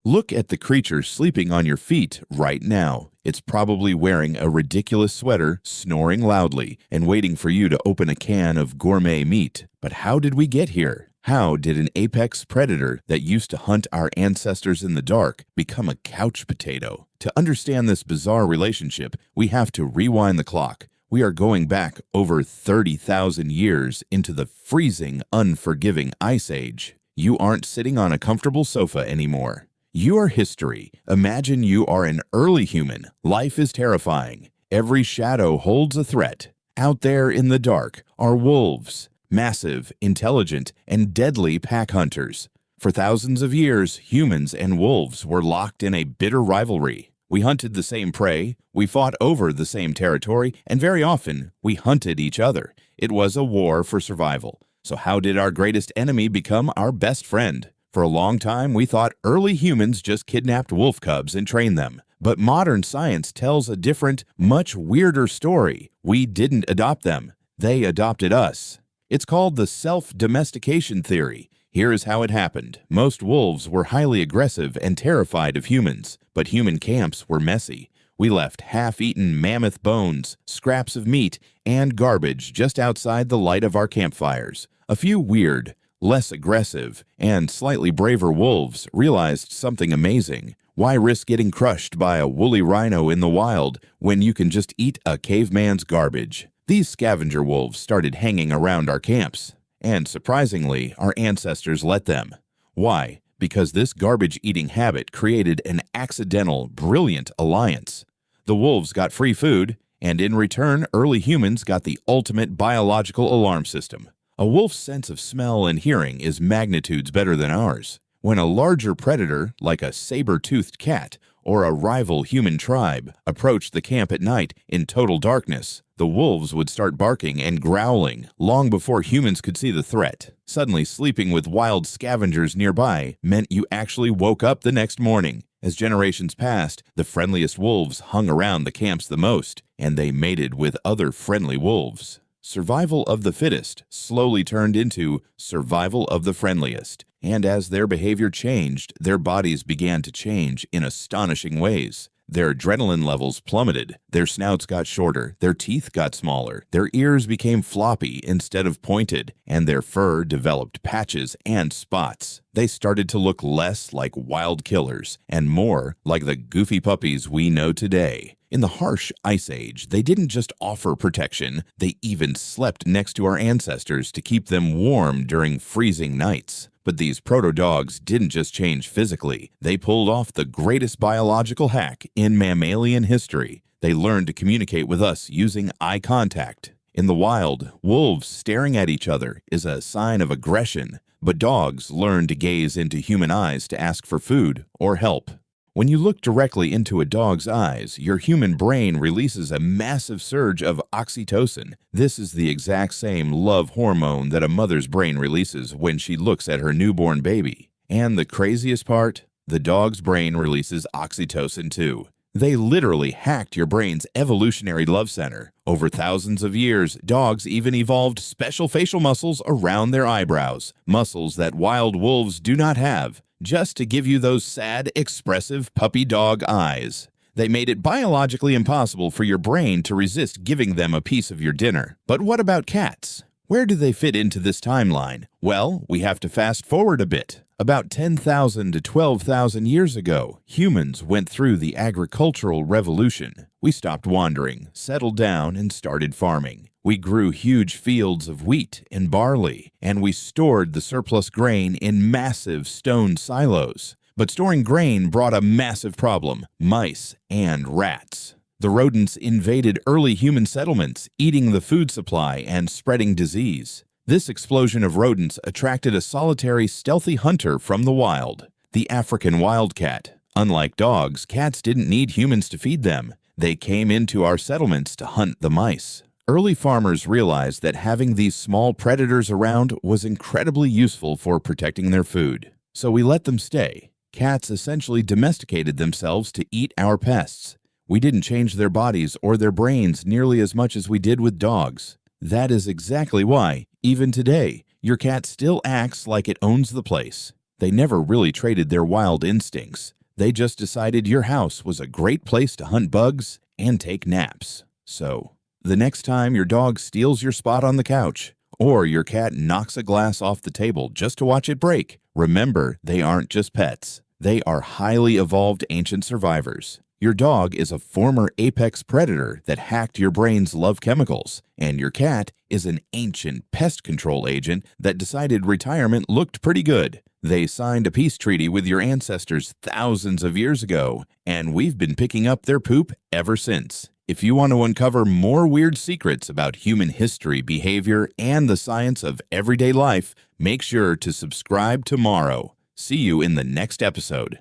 Look at the creature sleeping on your feet right now. It's probably wearing a ridiculous sweater, snoring loudly, and waiting for you to open a can of gourmet meat. But how did we get here? How did an apex predator that used to hunt our ancestors in the dark become a couch potato? To understand this bizarre relationship, we have to rewind the clock. We are going back over 30,000 years into the freezing, unforgiving Ice Age. You aren't sitting on a comfortable sofa anymore. You are history. Imagine you are an early human. Life is terrifying. Every shadow holds a threat. Out there in the dark are wolves, massive, intelligent, and deadly pack hunters. For thousands of years, humans and wolves were locked in a bitter rivalry. We hunted the same prey, we fought over the same territory, and very often, we hunted each other. It was a war for survival. So how did our greatest enemy become our best friend? For a long time, we thought early humans just kidnapped wolf cubs and trained them. But modern science tells a different, much weirder story. We didn't adopt them. They adopted us. It's called the self-domestication theory. Here is how it happened. Most wolves were highly aggressive and terrified of humans, but human camps were messy. We left half-eaten mammoth bones, scraps of meat, and garbage just outside the light of our campfires. A few weird, less aggressive, and slightly braver wolves realized something amazing. Why risk getting crushed by a woolly rhino in the wild when you can just eat a caveman's garbage? These scavenger wolves started hanging around our camps, and surprisingly, our ancestors let them. Why? Because this garbage-eating habit created an accidental, brilliant alliance. The wolves got free food, and in return, early humans got the ultimate biological alarm system. A wolf's sense of smell and hearing is magnitudes better than ours. When a larger predator, like a saber-toothed cat or a rival human tribe, approached the camp at night in total darkness, the wolves would start barking and growling long before humans could see the threat. Suddenly, sleeping with wild scavengers nearby meant you actually woke up the next morning. As generations passed, the friendliest wolves hung around the camps the most, and they mated with other friendly wolves. Survival of the fittest slowly turned into survival of the friendliest, and as their behavior changed, their bodies began to change in astonishing ways. Their adrenaline levels plummeted, their snouts got shorter, their teeth got smaller, their ears became floppy instead of pointed, and their fur developed patches and spots. They started to look less like wild killers and more like the goofy puppies we know today. In the harsh Ice Age, they didn't just offer protection, they even slept next to our ancestors to keep them warm during freezing nights. But these proto-dogs didn't just change physically. They pulled off the greatest biological hack in mammalian history. They learned to communicate with us using eye contact. In the wild, wolves staring at each other is a sign of aggression, but dogs learn to gaze into human eyes to ask for food or help. When you look directly into a dog's eyes, your human brain releases a massive surge of oxytocin. This is the exact same love hormone that a mother's brain releases when she looks at her newborn baby. And the craziest part? The dog's brain releases oxytocin too. They literally hacked your brain's evolutionary love center. Over thousands of years, dogs even evolved special facial muscles around their eyebrows, muscles that wild wolves do not have, just to give you those sad, expressive puppy dog eyes. They made it biologically impossible for your brain to resist giving them a piece of your dinner. But what about cats? Where do they fit into this timeline? Well, we have to fast forward a bit. About 10,000 to 12,000 years ago, humans went through the agricultural revolution. We stopped wandering, settled down, and started farming. We grew huge fields of wheat and barley, and we stored the surplus grain in massive stone silos. But storing grain brought a massive problem: mice and rats. The rodents invaded early human settlements, eating the food supply and spreading disease. This explosion of rodents attracted a solitary, stealthy hunter from the wild, the African wildcat. Unlike dogs, cats didn't need humans to feed them. They came into our settlements to hunt the mice. Early farmers realized that having these small predators around was incredibly useful for protecting their food. So we let them stay. Cats essentially domesticated themselves to eat our pests. We didn't change their bodies or their brains nearly as much as we did with dogs. That is exactly why, even today, your cat still acts like it owns the place. They never really traded their wild instincts. They just decided your house was a great place to hunt bugs and take naps. So, the next time your dog steals your spot on the couch, or your cat knocks a glass off the table just to watch it break, remember they aren't just pets. They are highly evolved ancient survivors. Your dog is a former apex predator that hacked your brain's love chemicals, and your cat is an ancient pest control agent that decided retirement looked pretty good. They signed a peace treaty with your ancestors thousands of years ago, and we've been picking up their poop ever since. If you want to uncover more weird secrets about human history, behavior, and the science of everyday life, make sure to subscribe tomorrow. See you in the next episode.